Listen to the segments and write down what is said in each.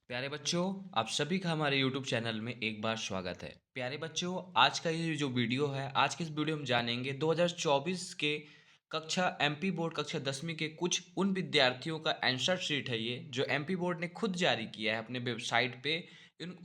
प्यारे बच्चों, आप सभी का हमारे YouTube चैनल में एक बार स्वागत है। प्यारे बच्चों, आज का ये जो वीडियो है, आज के इस वीडियो में जानेंगे 2024 के कक्षा एमपी बोर्ड कक्षा 10वीं के कुछ उन विद्यार्थियों का आंसर शीट है ये, जो एमपी बोर्ड ने खुद जारी किया है अपने वेबसाइट पे।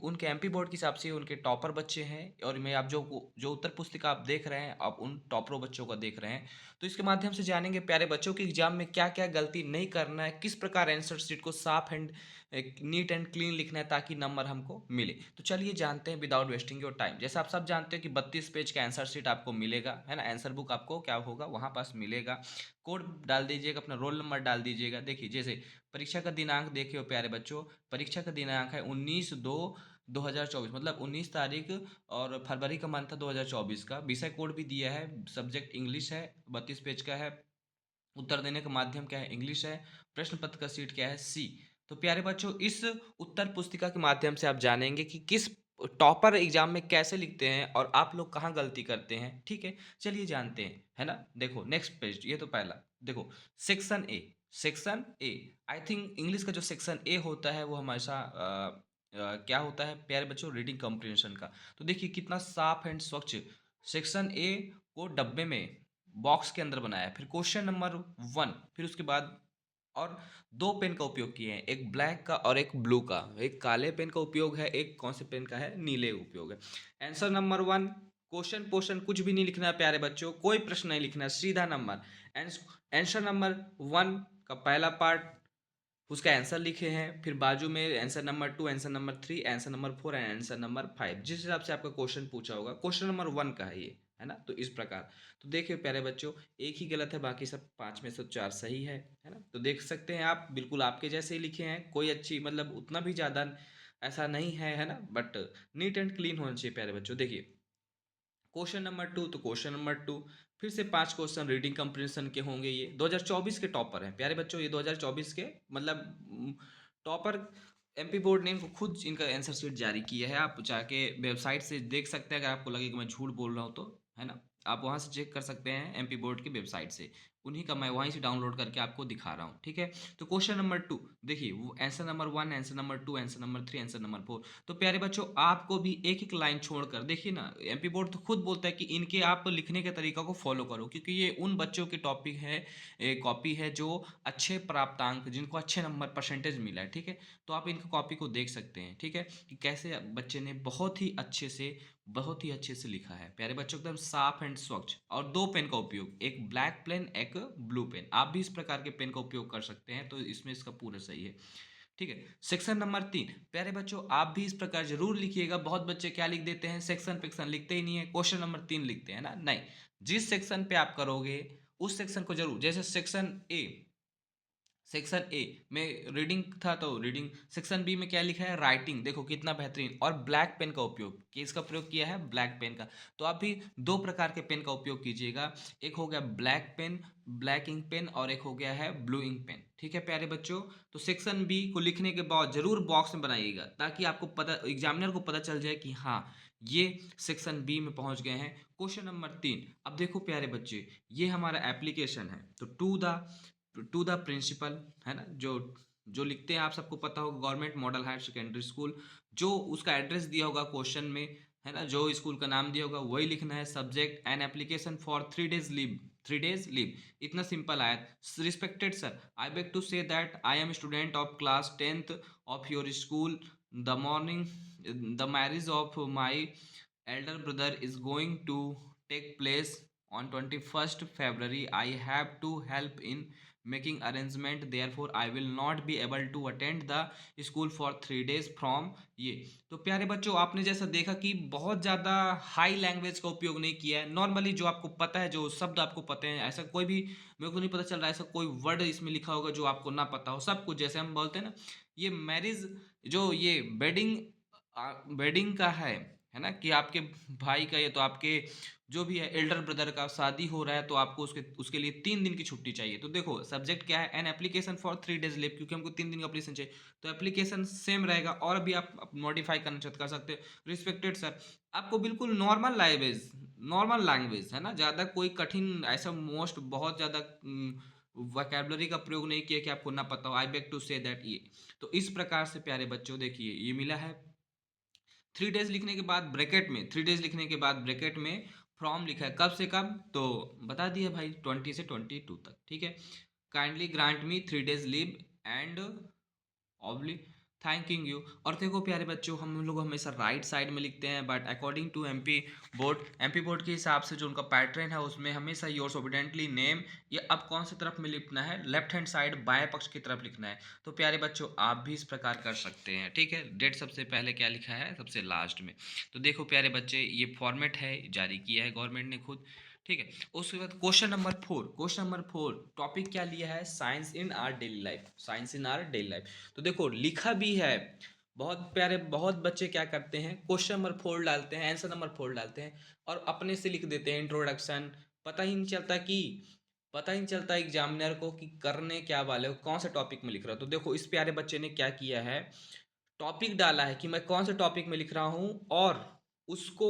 उनके एमपी बोर्ड के हिसाब से उनके टॉपर बच्चे हैं और मैं आप जो जो उत्तर पुस्तिका आप देख रहे हैं, आप उन टॉपरों बच्चों का देख रहे हैं। तो इसके माध्यम से जानेंगे प्यारे बच्चों कि एग्जाम में क्या क्या गलती नहीं करना है, किस प्रकार आंसर शीट को साफ एंड एक नीट एंड क्लीन लिखना है ताकि नंबर हमको मिले। तो चलिए जानते हैं विदाउट वेस्टिंग योर टाइम। जैसा आप सब जानते हो कि 32 पेज का आंसर शीट आपको मिलेगा, है ना। आंसर बुक आपको क्या होगा, वहाँ पास मिलेगा। कोड डाल दीजिएगा, अपना रोल नंबर डाल दीजिएगा। देखिए, जैसे परीक्षा का दिनांक देखिए प्यारे बच्चों, परीक्षा का दिनांक है 19/2/2024, मतलब 19 तारीख, और फरवरी का मंथ था 2024 का। विषय कोड भी दिया है, सब्जेक्ट इंग्लिश है, 32 पेज का है। उत्तर देने का माध्यम क्या है, इंग्लिश है। प्रश्न पत्र का सीट क्या है, सी। तो प्यारे बच्चों, इस उत्तर पुस्तिका के माध्यम से आप जानेंगे कि किस टॉपर एग्जाम में कैसे लिखते हैं और आप लोग कहाँ गलती करते हैं। ठीक है, चलिए जानते हैं, है ना। देखो नेक्स्ट पेज, ये तो पहला देखो, section A. Section A, I think English का जो सेक्शन ए होता है वो हमेशा क्या होता है प्यारे बच्चों, रीडिंग कॉम्प्रिहेंशन का। तो देखिए कितना साफ एंड स्वच्छ सेक्शन ए को डब्बे में बॉक्स के अंदर बनाया है। फिर क्वेश्चन नंबर 1, फिर उसके बाद और दो पेन का उपयोग किए हैं, एक ब्लैक का और एक ब्लू का। एक काले पेन का उपयोग है, एक कौन से पेन का है, नीले उपयोग है। आंसर नंबर 1, क्वेश्चन पोर्शन कुछ भी नहीं लिखना है प्यारे बच्चों, कोई प्रश्न नहीं लिखना है, सीधा नंबर। आंसर नंबर 1 का पहला पार्ट, उसका आंसर लिखे हैं, फिर बाजू में answer number 2, answer number 3, answer number 4 and answer number 5, जिस हिसाब से आपका क्वेश्चन पूछा होगा। क्वेश्चन नंबर 1 का है ये, है ना। तो इस प्रकार, तो देखिए प्यारे बच्चों, एक ही गलत है, बाकी सब 5 में से 4 सही है ना। तो देख सकते हैं आप, बिल्कुल आपके जैसे ही लिखे हैं, कोई अच्छी मतलब उतना भी ज़्यादा ऐसा नहीं है ना, बट नीट एंड क्लीन होना चाहिए प्यारे बच्चों। देखिए क्वेश्चन नंबर 2, तो क्वेश्चन नंबर 2 फिर से 5 क्वेश्चन रीडिंग कंप्रीहेंशन के होंगे। ये 2024 के टॉपर हैं प्यारे बच्चों, ये 2024 के मतलब टॉपर। एमपी बोर्ड ने इनको खुद इनका आंसर शीट जारी किया है, आप जाके वेबसाइट से देख सकते हैं। अगर आपको लगे कि मैं झूठ बोल रहा हूँ तो, है ना, आप वहाँ से चेक कर सकते हैं एमपी बोर्ड की वेबसाइट से। उन्हीं का मैं वहीं से डाउनलोड करके आपको दिखा रहा हूँ, ठीक है। तो क्वेश्चन नंबर 2 देखिए, वो answer number 1, answer number 2, answer number 3, answer number 4। तो प्यारे बच्चों, आपको भी एक एक लाइन छोड़कर देखिए ना, एमपी बोर्ड तो खुद बोलता है कि इनके आप लिखने के तरीका को फॉलो करो, क्योंकि ये उन बच्चों की टॉपिक है, कॉपी है जो अच्छे प्राप्तांक, जिनको अच्छे नंबर परसेंटेज मिला है, ठीक है। तो आप इनकी कॉपी को देख सकते हैं, ठीक है, कि कैसे बच्चे ने बहुत ही अच्छे से लिखा है प्यारे बच्चों, एकदम साफ एंड स्वच्छ। और दो पेन का उपयोग, एक ब्लैक पेन, एक ब्लू पेन। आप भी इस प्रकार के पेन का उपयोग कर सकते हैं, तो इसमें इसका पूरा सही है, ठीक है। सेक्शन नंबर 3 प्यारे बच्चों, आप भी इस प्रकार जरूर लिखिएगा। बहुत बच्चे क्या लिख देते हैं, सेक्शन पेक्शन लिखते ही नहीं है, क्वेश्चन नंबर 3 लिखते हैं ना। नहीं, जिस सेक्शन पे आप करोगे उस सेक्शन को जरूर, जैसे सेक्शन ए में रीडिंग था, तो रीडिंग। सेक्शन बी में क्या लिखा है, राइटिंग। देखो कितना बेहतरीन, और ब्लैक पेन का उपयोग, किसका प्रयोग किया है, ब्लैक पेन का। तो आप भी दो प्रकार के पेन का उपयोग कीजिएगा, एक हो गया black pen, black ink pen, और एक हो गया है ब्लू इंक पेन, ठीक है प्यारे बच्चों। तो सेक्शन बी को लिखने के बाद जरूर बॉक्स में बनाइएगा, ताकि आपको पता, एग्जामिनर को पता चल जाए कि हाँ, ये सेक्शन बी में पहुंच गए हैं। क्वेश्चन नंबर 3, अब देखो प्यारे बच्चे, ये हमारा एप्लीकेशन है, तो टू द प्रिंसिपल, है ना, जो जो लिखते हैं, आप सबको पता होगा, government model higher secondary school, जो उसका एड्रेस दिया होगा क्वेश्चन में, है ना, जो स्कूल का नाम दिया होगा वही लिखना है। Subject an application for 3 days leave, 3 days leave, इतना सिंपल आया। Respected sir, I beg to say that I am student of class 10th of your school. The morning, the marriage of my elder brother is going to take place on 21st February. I have to help in making arrangement, therefore I will not be able to attend the school for 3 days from ये। तो प्यारे बच्चों, आपने जैसा देखा कि बहुत ज़्यादा हाई लैंग्वेज का उपयोग नहीं किया है, नॉर्मली जो आपको पता है, जो शब्द आपको पता है, ऐसा कोई भी मेरे को नहीं पता चल रहा है ऐसा कोई वर्ड इसमें लिखा होगा जो आपको ना पता हो। सब कुछ जैसे हम बोलते हैं ना, ये मैरिज, जो ये वेडिंग, वेडिंग का है ना, कि आपके भाई का, ये तो आपके जो भी है एल्डर ब्रदर का शादी हो रहा है, तो आपको उसके उसके लिए 3 दिन की छुट्टी चाहिए। तो देखो सब्जेक्ट क्या है, N application for 3 days leave, क्योंकि हमको 3 दिन का एप्लीकेशन चाहिए, तो एप्लीकेशन सेम रहेगा, और भी आप मॉडिफाई करना चाहते कर सकते हो। रिस्पेक्टेड सर, आपको बिल्कुल नॉर्मल लैंग्वेज है ना, ज़्यादा कोई कठिन ऐसा मोस्ट बहुत ज़्यादा वोकैबुलरी का प्रयोग नहीं किया कि आपको ना पता हो। I beg to say that ये। तो इस प्रकार से प्यारे बच्चों देखिए ये मिला है। 3 डेज लिखने के बाद ब्रैकेट में 3 डेज लिखने के बाद ब्रैकेट में फ्रॉम लिखा है, कब से कब तो बता दिया भाई 20 से 22 तक, ठीक है। Kindly grant me 3 days leave and ऑब्ली thanking you. और देखो प्यारे बच्चों हम लोग हमेशा राइट साइड में लिखते हैं, but according to MP board के हिसाब से जो उनका पैटर्न है उसमें हमेशा योर्स ओबिडेंटली नेम, ये अब कौन सी तरफ में लिखना है, लेफ्ट हैंड साइड बाएं पक्ष की तरफ लिखना है। तो प्यारे बच्चों आप भी इस प्रकार कर सकते हैं, ठीक है। डेट सबसे पहले क्या लिखा है, सबसे लास्ट में। तो देखो प्यारे बच्चे ये फॉर्मेट है, जारी किया है गवर्नमेंट ने खुद, ठीक है। उसके बाद क्वेश्चन नंबर 4 टॉपिक क्या लिया है, science in our daily life, science in our daily life. तो देखो लिखा भी है, बहुत प्यारे, बहुत बच्चे क्या करते हैं क्वेश्चन नंबर 4 डालते हैं, आंसर नंबर 4 डालते हैं और अपने से लिख देते हैं इंट्रोडक्शन। पता ही नहीं चलता कि पता ही नहीं चलता एग्जामिनर को कि करने क्या वाले हो, कौन से टॉपिक में लिख रहा हो। तो देखो इस प्यारे बच्चे ने क्या किया है, टॉपिक डाला है कि मैं कौन से टॉपिक में लिख रहा हूँ, और उसको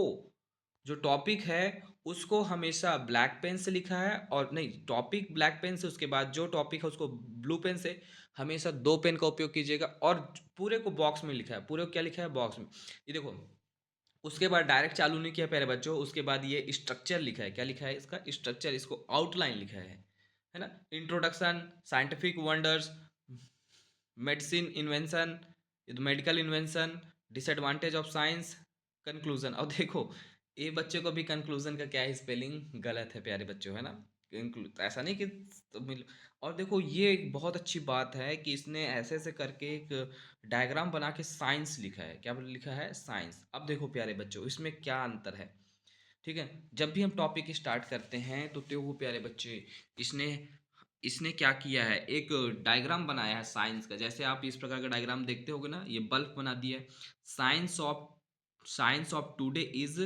जो टॉपिक है उसको हमेशा ब्लैक पेन से लिखा है, और नहीं टॉपिक ब्लैक पेन से, उसके बाद जो टॉपिक है उसको ब्लू पेन से, हमेशा 2 पेन का उपयोग कीजिएगा। और पूरे को बॉक्स में लिखा है, पूरे को क्या लिखा है, बॉक्स में। ये देखो उसके बाद डायरेक्ट चालू नहीं किया प्यारे बच्चों, उसके बाद ये स्ट्रक्चर लिखा है, क्या लिखा है इसका स्ट्रक्चर, इसको आउटलाइन लिखा है ना। Introduction, scientific wonders, medicine invention, medical invention, disadvantage of science, conclusion. और देखो ये बच्चे को भी कंक्लूजन का क्या है, स्पेलिंग गलत है प्यारे बच्चों, है ना। ऐसा नहीं कि तो और देखो ये एक बहुत अच्छी बात है कि इसने ऐसे ऐसे करके एक डायग्राम बना के साइंस लिखा है, क्या लिखा है, साइंस। अब देखो प्यारे बच्चों इसमें क्या अंतर है, ठीक है। जब भी हम टॉपिक स्टार्ट करते हैं तो देखो प्यारे बच्चे इसने इसने क्या किया है, एक डायग्राम बनाया है साइंस का। जैसे आप इस प्रकार का डायग्राम देखते होगे ना, ये बल्ब बना दिया है। Science of science of today is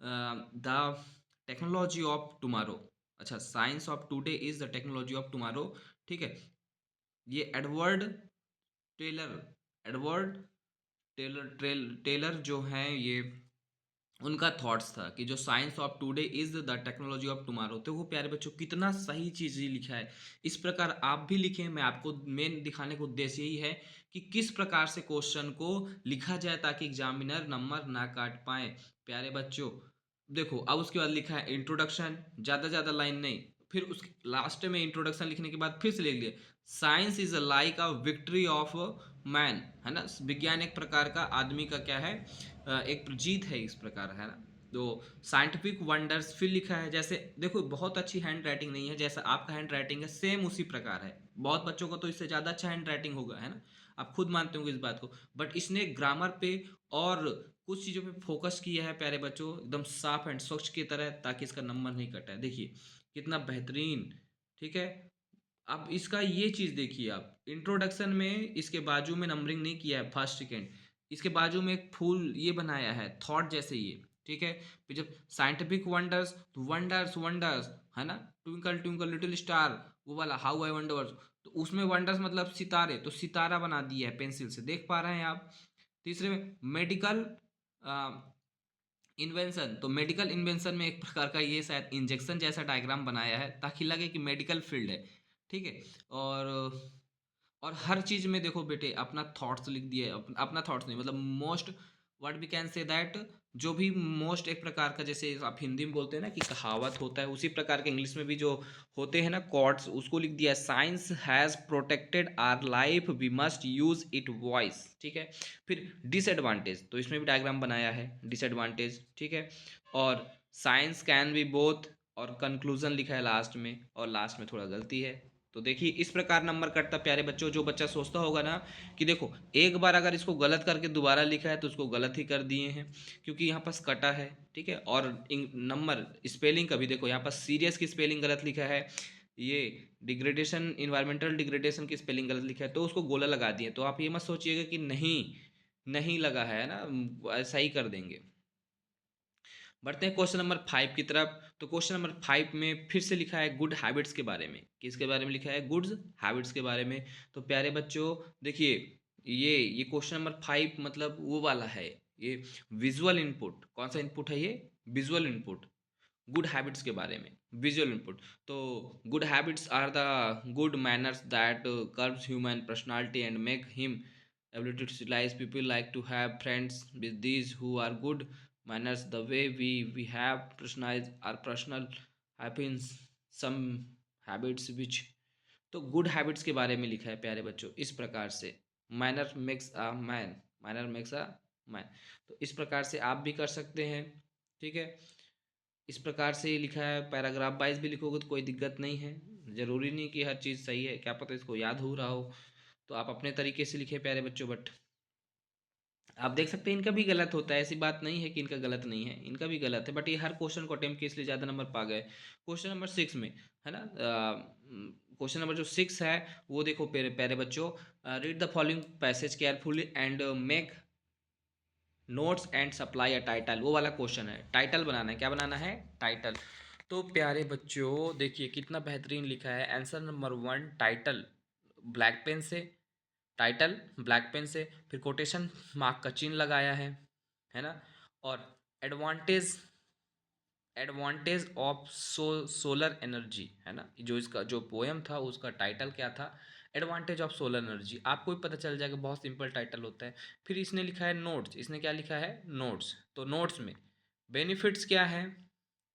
the technology of tomorrow. अच्छा, science of today is the technology of tomorrow, ठीक है। ये टेलर एडवर्ड टेलर जो हैं ये, उनका थॉट्स था कि जो science of today is the technology of tomorrow. तो वो प्यारे बच्चों कितना सही चीज़ ही लिखा है। इस प्रकार आप भी लिखें, मैं आपको मेन दिखाने का उद्देश्य यही है कि किस प्रकार से क्वेश्चन को लिखा जाए ताकि एग्जामिनर नंबर ना काट पाए प्यारे बच्चों। देखो अब उसके बाद लिखा है इंट्रोडक्शन, ज़्यादा ज़्यादा लाइन नहीं, फिर उसके लास्ट में इंट्रोडक्शन लिखने के बाद फिर से लिख लिया science is a like a victory of man, है ना। विज्ञान एक प्रकार का आदमी का क्या है, एक जीत है इस प्रकार, है ना। तो साइंटिफिक वंडर्स फिर लिखा है, जैसे देखो बहुत अच्छी हैंड राइटिंग नहीं है, जैसा आपका हैंड राइटिंग है सेम उसी प्रकार है। बहुत बच्चों का तो इससे ज़्यादा अच्छा हैंड राइटिंग होगा, है ना, आप खुद मानते होंगे इस बात को। बट इसने ग्रामर पे और कुछ चीज़ों पे फोकस किया है प्यारे बच्चों, एकदम साफ एंड स्वच्छ की तरह, ताकि इसका नंबर नहीं कटा है। देखिए कितना बेहतरीन, ठीक है। अब इसका ये चीज़ देखिए, आप इंट्रोडक्शन में इसके बाजू में नंबरिंग नहीं किया है फर्स्ट सेकेंड, इसके बाजू में एक फूल ये बनाया है थॉट जैसे ये, ठीक है। फिर जब साइंटिफिक वंडर्स तो वंडर्स वंडर्स, है ना, ट्विंकल ट्विंकल लिटिल स्टार, वो वाला हाउ आई वंडर्स, तो उसमें वंडर्स मतलब सितारे, तो सितारा बना दिया है पेंसिल से, देख पा रहे हैं आप। तीसरे में मेडिकल इन्वेंशन, तो मेडिकल इन्वेंशन में एक प्रकार का ये शायद इंजेक्शन जैसा डायग्राम बनाया है ताकि लगे कि मेडिकल फील्ड है, ठीक है। और हर चीज़ में देखो बेटे अपना थॉट्स लिख दिए, अपना थॉट्स नहीं मतलब most, what we can say that, जो भी मोस्ट एक प्रकार का, जैसे आप हिंदी में बोलते हैं ना कि कहावत होता है, उसी प्रकार के इंग्लिश में भी जो होते हैं ना कोट्स, उसको लिख दिया science has protected our life we must use it voice, ठीक है। फिर डिसएडवांटेज, तो इसमें भी डायग्राम बनाया है डिसएडवांटेज, ठीक है। और साइंस कैन बी बोथ, और कंक्लूजन लिखा है लास्ट में, और लास्ट में थोड़ा गलती है। तो देखिए इस प्रकार नंबर कटता प्यारे बच्चों। जो बच्चा सोचता होगा ना कि देखो एक बार अगर इसको गलत करके दोबारा लिखा है तो उसको गलत ही कर दिए हैं, क्योंकि यहाँ पास कटा है, ठीक है। और नंबर स्पेलिंग का भी देखो, यहाँ पास सीरियस की स्पेलिंग गलत लिखा है, ये डिग्रेडेशन इन्वायरमेंटल डिग्रेडेशन की स्पेलिंग गलत लिखा है, तो उसको गोला लगा दिए। तो आप ये मत सोचिएगा कि नहीं नहीं लगा है ना, ऐसा ही कर देंगे। बढ़ते हैं क्वेश्चन नंबर 5 की तरफ। तो क्वेश्चन नंबर 5 में फिर से लिखा है गुड हैबिट्स के बारे में। किसके बारे में लिखा है, गुड्स हैबिट्स के बारे में। तो प्यारे बच्चों देखिए ये क्वेश्चन नंबर 5 मतलब वो वाला है, ये विजुअल इनपुट, कौन सा इनपुट है ये, विजुअल इनपुट, गुड हैबिट्स के बारे में। Visual input. तो good habits are the good manners that curves human personality and make him ability to civilize people like to have friends with these who are good manners the way we have personalize are personal happens some habits which. तो good habits के बारे में लिखा है प्यारे बच्चों इस प्रकार से, manner makes a man, manner makes a man. तो इस प्रकार से आप भी कर सकते हैं, ठीक है। इस प्रकार से ये लिखा है, पैराग्राफ वाइज भी लिखोगे तो कोई दिक्कत नहीं है, ज़रूरी नहीं कि हर चीज़ सही है, क्या पता इसको याद हो रहा हो। तो आप अपने तरीके से लिखे प्यारे बच्चों, बट आप देख सकते हैं इनका भी गलत होता है, ऐसी बात नहीं है कि इनका गलत नहीं है, इनका भी गलत है, बट ये हर क्वेश्चन को अटेम्प्ट किए इसलिए ज़्यादा नंबर पा गए। क्वेश्चन नंबर 6 में है ना, क्वेश्चन नंबर जो 6 है वो देखो प्यारे प्यारे बच्चों, read the following passage carefully and make notes and supply a title, वो वाला क्वेश्चन है, टाइटल बनाना है, क्या बनाना है, टाइटल। तो प्यारे बच्चों देखिए कितना बेहतरीन लिखा है, answer number 1 title black pen से, टाइटल ब्लैक पेन से, फिर कोटेशन मार्क का चिन्ह लगाया है ना। और advantage, advantage of solar energy है ना, जो इसका जो पोएम था उसका टाइटल क्या था, एडवांटेज ऑफ सोलर एनर्जी, आपको भी पता चल जाएगा, बहुत सिंपल टाइटल होता है। फिर इसने लिखा है नोट्स, इसने क्या लिखा है, नोट्स। तो नोट्स में बेनिफिट्स क्या है,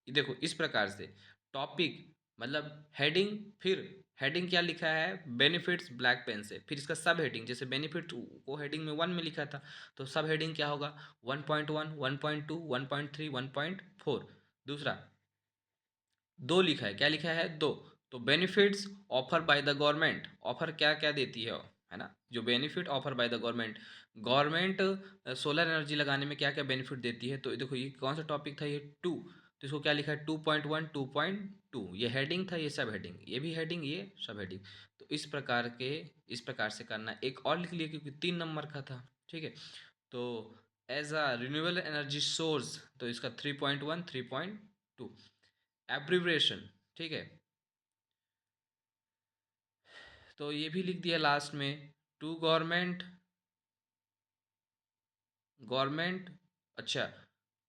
ये देखो इस प्रकार से, टॉपिक मतलब हेडिंग, फिर हेडिंग क्या लिखा है, बेनिफिट्स ब्लैक पेन से, फिर इसका सब हेडिंग, जैसे बेनिफिट को हेडिंग में 1 में लिखा था, तो सब हेडिंग क्या होगा, 1.1, 1.2, 1.3, 1.4। दूसरा दो लिखा है, क्या लिखा है, दो। तो benefits offer by the government, offer क्या क्या देती है ना, जो benefit offer by the government, government solar energy लगाने में क्या क्या बेनिफिट देती है। तो देखो ये कौन सा टॉपिक था, ये 2, तो इसको क्या लिखा है, 2.1, 2.2, ये हेडिंग था, ये सब हेडिंग, ये भी हेडिंग, ये सब हेडिंग। तो इस प्रकार के, इस प्रकार से करना, एक और लिख लिया क्योंकि 3 नंबर का था, ठीक है। तो as a renewable energy source, तो इसका 3.1, 3.2, एब्रिविएशन, ठीक है। तो ये भी लिख दिया लास्ट में, टू गवर्नमेंट, गवर्नमेंट, अच्छा,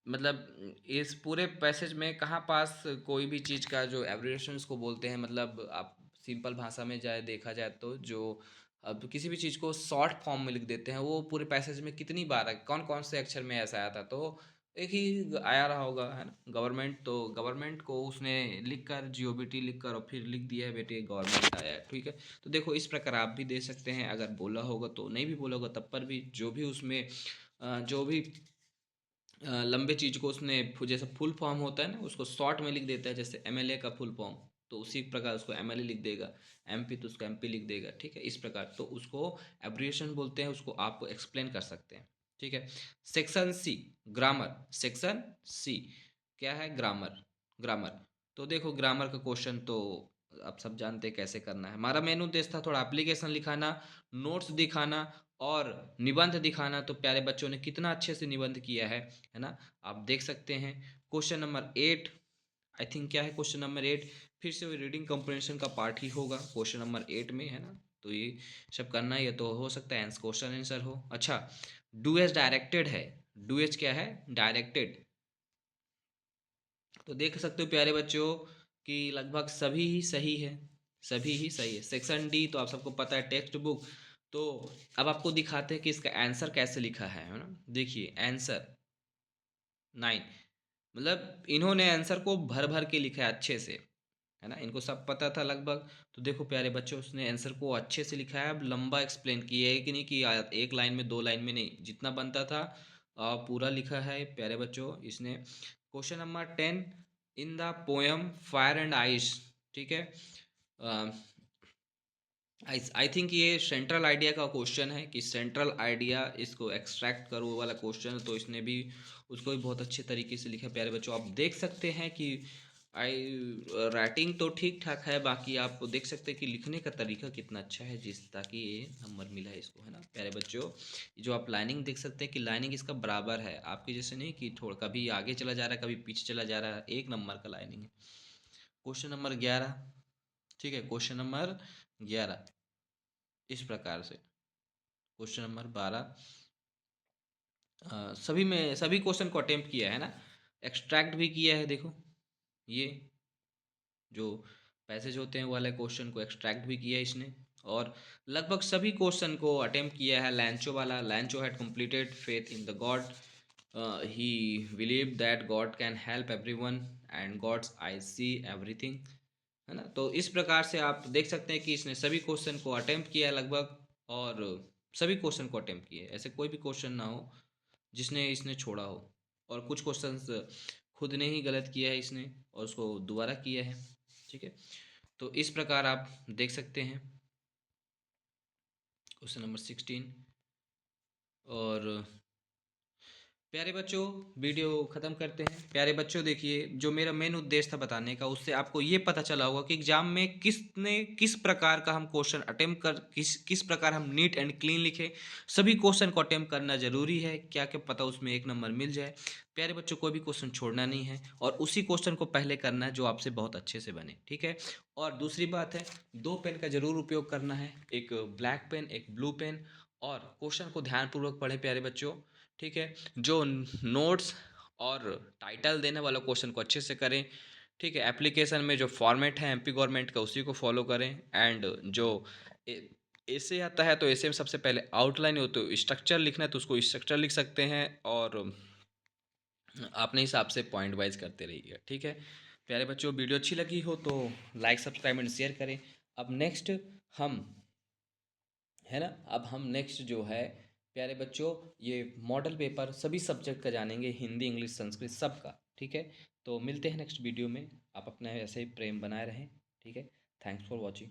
मतलब इस पूरे पैसेज में कहाँ पास कोई भी चीज़ का जो एब्रिविएशंस को बोलते हैं, मतलब आप सिंपल भाषा में जाए देखा जाए तो, जो अब किसी भी चीज़ को शॉर्ट फॉर्म में लिख देते हैं, वो पूरे पैसेज में कितनी बार है, कौन कौन से अक्षर में ऐसा आया था, तो एक ही आया रहा होगा है ना, गवर्नमेंट। तो गवर्नमेंट को उसने लिख कर GOVT लिख कर और फिर लिख दिया है बेटे गवर्नमेंट आया है, ठीक है। तो देखो इस प्रकार आप भी दे सकते हैं, अगर बोला होगा तो, नहीं भी बोला होगा तब पर भी, जो भी उसमें जो भी लंबे चीज़ को उसने जैसे फुल फॉर्म होता है ना, उसको शॉर्ट में लिख देता है, जैसे MLA का फुल फॉर्म, तो उसी प्रकार उसको MLA लिख देगा, MP तो उसको MP लिख देगा, ठीक है। इस प्रकार तो उसको एब्रिएशन बोलते हैं, उसको आप एक्सप्लेन कर सकते हैं, ठीक है। Section C, grammar, section C क्या है, ग्रामर, ग्रामर। तो देखो ग्रामर का क्वेश्चन तो आप सब जानते हैं कैसे करना है, हमारा मेन उद्देश्य था थोड़ा एप्लीकेशन लिखाना, नोट्स दिखाना और निबंध दिखाना। तो प्यारे बच्चों ने कितना अच्छे से निबंध किया है ना, आप देख सकते हैं। क्वेश्चन नंबर 8, आई थिंक क्या है क्वेश्चन नंबर 8, फिर से वही रीडिंग कम्प्रहेंशन का पार्ट ही होगा क्वेश्चन नंबर 8 में, है ना। तो ये सब करना है, ये तो हो सकता है क्वेश्चन आंसर हो। अच्छा, डू एज डायरेक्टेड है, डू एज क्या है, डायरेक्टेड। तो देख सकते हो प्यारे बच्चों कि लगभग सभी ही सही है, सभी ही सही है। सेक्शन D तो आप सबको पता है, टेक्स्ट बुक। तो अब आपको दिखाते हैं कि इसका आंसर कैसे लिखा है ना। देखिए आंसर 9, मतलब इन्होंने आंसर को भर भर के लिखा है अच्छे से, है ना, इनको सब पता था लगभग। तो देखो प्यारे बच्चों उसने आंसर को अच्छे से लिखा है, अब लंबा एक्सप्लेन किया है कि नहीं कि एक लाइन में, 2 लाइन में नहीं, जितना बनता था पूरा लिखा है प्यारे बच्चों इसने। Question number 10, in the poem fire and ice, ठीक है। आई थिंक ये सेंट्रल आइडिया का क्वेश्चन है कि सेंट्रल आइडिया इसको एक्सट्रैक्ट करो, वो वाला क्वेश्चन। तो इसने भी उसको भी बहुत अच्छे तरीके से लिखा है प्यारे बच्चों, आप देख सकते हैं कि आई राइटिंग तो ठीक ठाक है, बाकी आप देख सकते हैं कि लिखने का तरीका कितना अच्छा है, जिस ताकि ये नंबर मिला है इसको, है ना प्यारे बच्चों। जो आप लाइनिंग देख सकते हैं कि लाइनिंग इसका बराबर है, आपके जैसे नहीं कि थोड़ा कभी आगे चला जा रहा है कभी पीछे चला जा रहा है, 1 नंबर का लाइनिंग है। क्वेश्चन नंबर 11, ठीक है, क्वेश्चन नंबर 11 इस प्रकार से। क्वेश्चन नंबर 12, सभी में सभी क्वेश्चन को अटेम्प्ट किया है ना, एक्सट्रैक्ट भी किया है, देखो ये जो पैसेज होते हैं वो वाले क्वेश्चन को एक्सट्रैक्ट भी किया है इसने, और लगभग सभी क्वेश्चन को अटेम्प्ट किया है। लैंचो वाला, Lencho had completed faith in the God, he believe that God can help everyone and gods I see everything, है ना। तो इस प्रकार से आप देख सकते हैं कि इसने सभी क्वेश्चन को अटेम्प्ट किया है लगभग, और सभी क्वेश्चन को अटेम्प्ट किया है, ऐसे कोई भी क्वेश्चन ना हो जिसने इसने छोड़ा हो। और कुछ क्वेश्चंस खुद ने ही गलत किया है इसने और उसको दोबारा किया है, ठीक है। तो इस प्रकार आप देख सकते हैं क्वेश्चन नंबर 16। और प्यारे बच्चों, वीडियो ख़त्म करते हैं। प्यारे बच्चों, देखिए जो मेरा मेन उद्देश्य था बताने का, उससे आपको ये पता चला होगा कि एग्जाम में किस प्रकार का हम क्वेश्चन अटेम्प्ट कर, किस प्रकार हम नीट एंड क्लीन लिखें। सभी क्वेश्चन को अटेम्प्ट करना ज़रूरी है, क्या क्या पता उसमें एक नंबर मिल जाए। प्यारे बच्चों, कोई भी क्वेश्चन छोड़ना नहीं है और उसी क्वेश्चन को पहले करना है जो आपसे बहुत अच्छे से बने, ठीक है। और दूसरी बात है, 2 पेन का ज़रूर उपयोग करना है, एक ब्लैक पेन, एक ब्लू पेन, और क्वेश्चन को ध्यानपूर्वक पढ़ें प्यारे बच्चों, ठीक है। जो नोट्स और टाइटल देने वाला क्वेश्चन को अच्छे से करें, ठीक है। एप्लीकेशन में जो फॉर्मेट है एमपी गवर्नमेंट का उसी को फॉलो करें। एंड जो ऐसे आता है तो ऐसे में सबसे पहले आउटलाइन हो, तो स्ट्रक्चर लिखना है तो उसको स्ट्रक्चर लिख सकते हैं, और अपने हिसाब से पॉइंट वाइज करते रहिए, ठीक है। प्यारे बच्चों, वीडियो अच्छी लगी हो तो लाइक, सब्सक्राइब एंड शेयर करें। अब नेक्स्ट हम, है ना, अब हम नेक्स्ट जो है प्यारे बच्चों, ये मॉडल पेपर सभी सब्जेक्ट का जानेंगे, हिंदी, इंग्लिश, संस्कृत, सबका, ठीक है। तो मिलते हैं नेक्स्ट वीडियो में। आप अपना ऐसे ही प्रेम बनाए रहें, ठीक है। Thanks for watching.